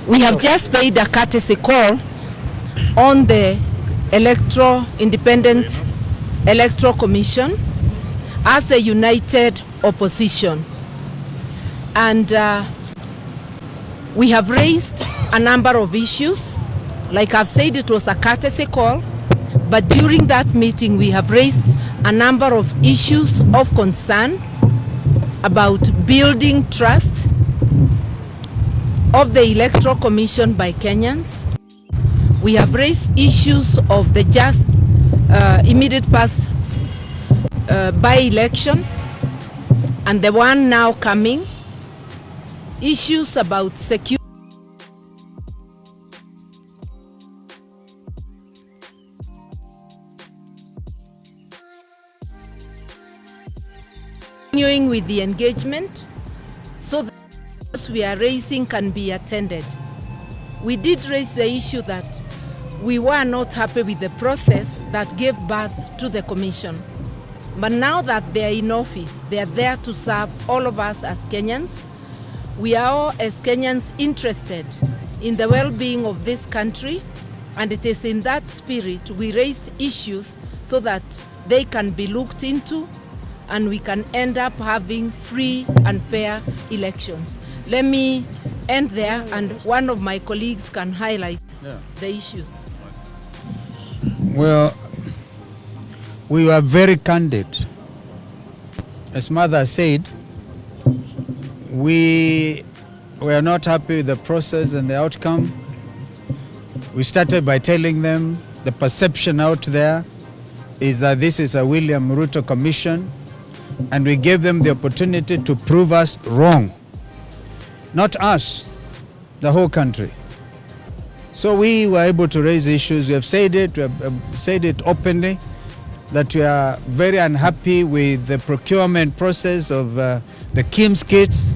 We have just paid a courtesy call on the Independent Electoral Commission as a united opposition. And we have raised a number of issues. Like I've said, it was a courtesy call, but during that meeting we have raised a number of issues of concern about building trust of the Electoral Commission by Kenyans. We have raised issues of the just immediate past by-election and the one now coming, issues about security. Continuing with the engagement so that what we are raising can be attended. We did raise the issue that we were not happy with the process that gave birth to the commission. But now that they are in office, they are there to serve all of us as Kenyans. We are all as Kenyans interested in the well-being of this country, and it is in that spirit we raised issues so that they can be looked into and we can end up having free and fair elections. Let me end there, and one of my colleagues can highlight the issues. Well, we were very candid. As Mother said, we were not happy with the process and the outcome. We started by telling them the perception out there is that this is a William Ruto commission, and we gave them the opportunity to prove us wrong. Not us, the whole country. So we were able to raise issues. We have said it openly, that we are very unhappy with the procurement process of the KIMS kits,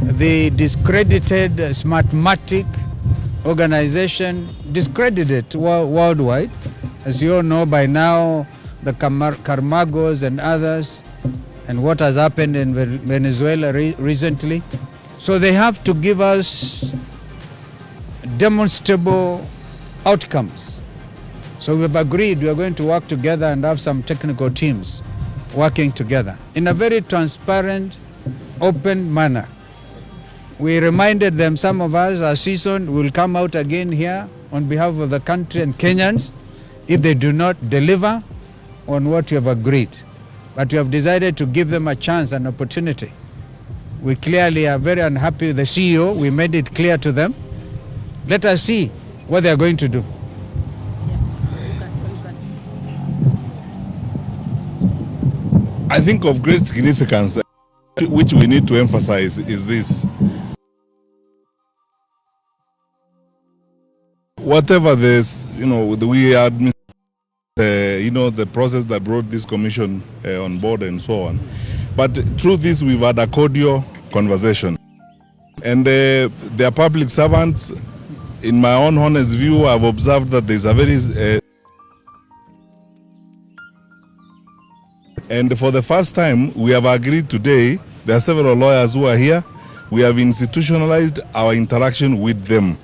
the discredited Smartmatic organization, discredited worldwide. As you all know by now, the Carmagos and others, and what has happened in Venezuela recently. So they have to give us demonstrable outcomes. So we've agreed we are going to work together and have some technical teams working together in a very transparent, open manner. We reminded them, some of us are seasoned, will come out again here on behalf of the country and Kenyans if they do not deliver on what we have agreed. But we have decided to give them a chance, an opportunity. We clearly are very unhappy with the CEO. We made it clear to them. Let us see what they are going to do. I think of great significance, which we need to emphasize, is this. Whatever this, we are the process that brought this commission on board and so on. But through this, we've had a cordial conversation. And they are public servants. In my own honest view, I've observed that there's a very... and for the first time, we have agreed today, there are several lawyers who are here, we have institutionalized our interaction with them.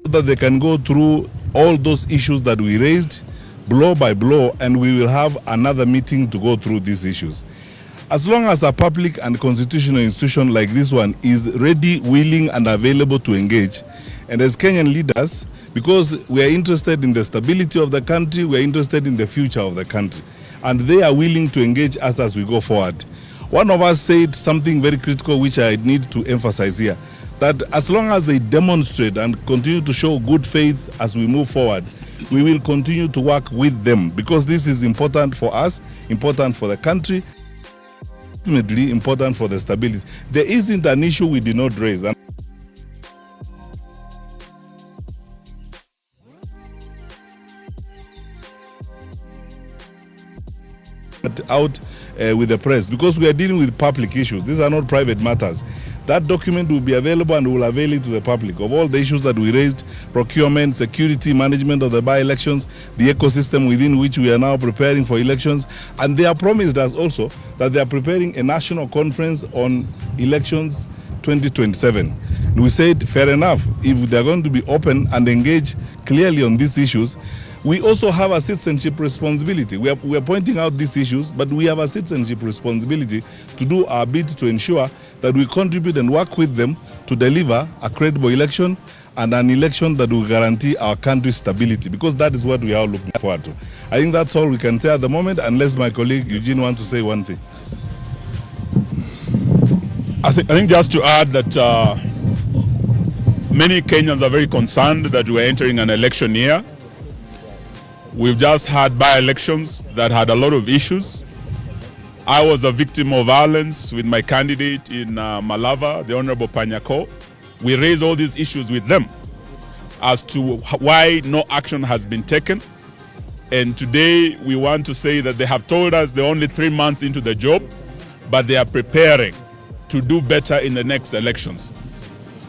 That they can go through all those issues that we raised, blow by blow, and we will have another meeting to go through these issues. As long as a public and constitutional institution like this one is ready, willing, and available to engage, and as Kenyan leaders, because we are interested in the stability of the country, we are interested in the future of the country, and they are willing to engage us as we go forward. One of us said something very critical, which I need to emphasize here, that as long as they demonstrate and continue to show good faith as we move forward, we will continue to work with them, because this is important for us, important for the country, ultimately important for the stability. There isn't an issue we did not raise. Out with the press, because we are dealing with public issues. These are not private matters. That document will be available and will avail it to the public of all the issues that we raised: procurement, security, management of the by-elections, the ecosystem within which we are now preparing for elections. And they have promised us also that they are preparing a national conference on elections 2027. We said, fair enough, if they're going to be open and engage clearly on these issues, we also have a citizenship responsibility. We are pointing out these issues, but we have a citizenship responsibility to do our bit to ensure that we contribute and work with them to deliver a credible election and an election that will guarantee our country's stability, because that is what we are looking forward to. I think that's all we can say at the moment, unless my colleague Eugene wants to say one thing. I think just to add that many Kenyans are very concerned that we're entering an election year. We've just had by-elections that had a lot of issues. I was a victim of violence with my candidate in Malava, the Honorable Panyako. We raised all these issues with them as to why no action has been taken. And today we want to say that they have told us they're only 3 months into the job, but they are preparing to do better in the next elections.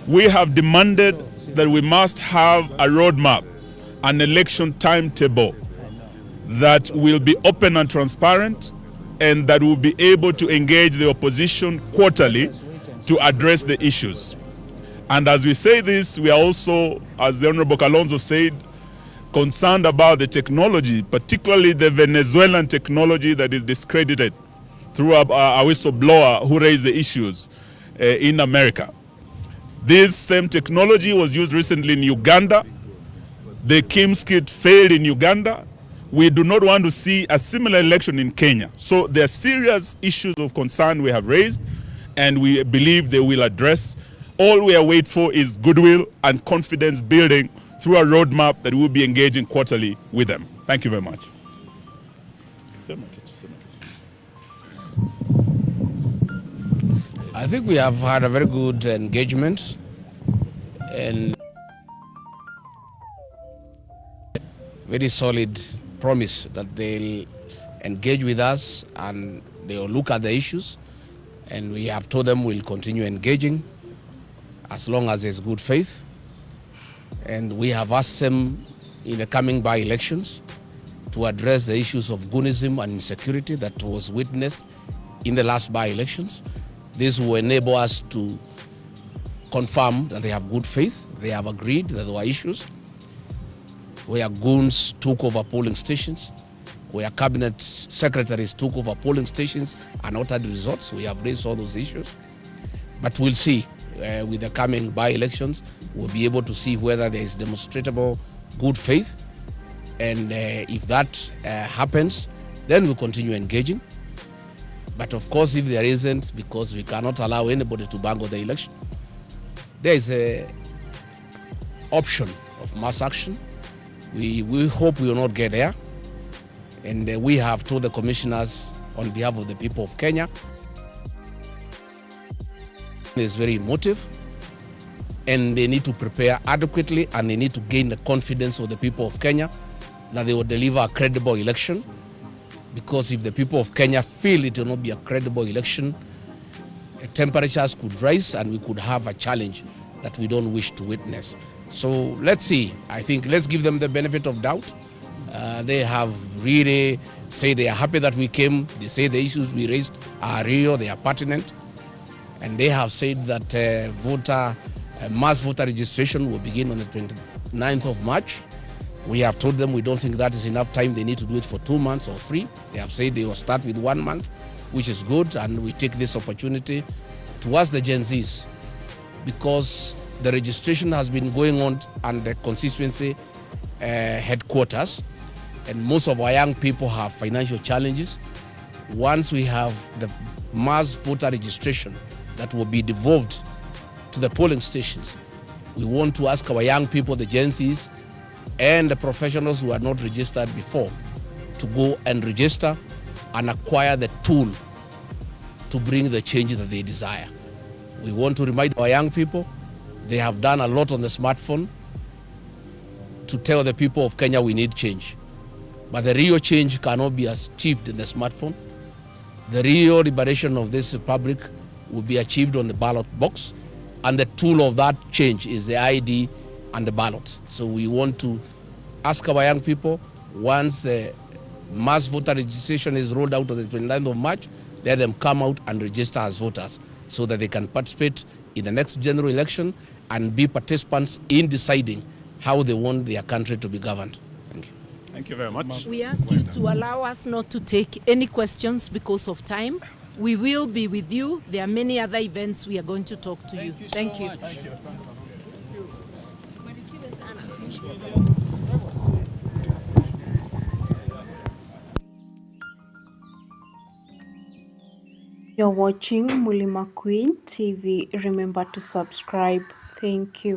We have demanded that we must have a roadmap, an election timetable that will be open and transparent, and that will be able to engage the opposition quarterly to address the issues. And as we say this, we are also, as the Honorable Kalonzo said, concerned about the technology, particularly the Venezuelan technology that is discredited through a whistleblower who raised the issues in America. This same technology was used recently in Uganda. The Kim's kit failed in Uganda. We do not want to see a similar election in Kenya. So there are serious issues of concern we have raised, and we believe they will address. All we are waiting for is goodwill and confidence building through a roadmap that we will be engaging quarterly with them. Thank you very much. I think we have had a very good engagement and very solid promise that they'll engage with us and they'll look at the issues, and we have told them we'll continue engaging as long as there's good faith. And we have asked them in the coming by-elections to address the issues of goonism and insecurity that was witnessed in the last by-elections. This will enable us to confirm that they have good faith. They have agreed that there were issues where goons took over polling stations, where cabinet secretaries took over polling stations and altered results. We have raised all those issues. But we'll see with the coming by-elections, we'll be able to see whether there is demonstrable good faith. And if that happens, then we'll continue engaging. But of course, if there isn't, because we cannot allow anybody to bungle the election, there is an option of mass action. We hope we will not get there. And we have told the commissioners on behalf of the people of Kenya, it's very emotive, and they need to prepare adequately, and they need to gain the confidence of the people of Kenya that they will deliver a credible election. Because if the people of Kenya feel it will not be a credible election, temperatures could rise and we could have a challenge that we don't wish to witness. So let's see. I think let's give them the benefit of doubt. They have really said they are happy that we came. They say the issues we raised are real, they are pertinent. And they have said that mass voter registration will begin on the 29th of March. We have told them we don't think that is enough time. They need to do it for 2 months or 3. They have said they will start with 1 month, which is good. And we take this opportunity to ask the Gen Zs, because the registration has been going on at the constituency headquarters, and most of our young people have financial challenges. Once we have the mass voter registration that will be devolved to the polling stations, we want to ask our young people, the Gen Zs, and the professionals who are not registered before, to go and register and acquire the tool to bring the change that they desire. We want to remind our young people, they have done a lot on the smartphone to tell the people of Kenya we need change. But the real change cannot be achieved in the smartphone. The real liberation of this republic will be achieved on the ballot box. And the tool of that change is the ID and the ballot. So we want to ask our young people, once the mass voter registration is rolled out on the 29th of March, let them come out and register as voters so that they can participate in the next general election and be participants in deciding how they want their country to be governed. Thank you. Thank you very much. We ask you to allow us not to take any questions because of time. We will be with you. There are many other events we are going to talk to you. Thank you. You're watching Mulima Queen TV. Remember to subscribe. Thank you.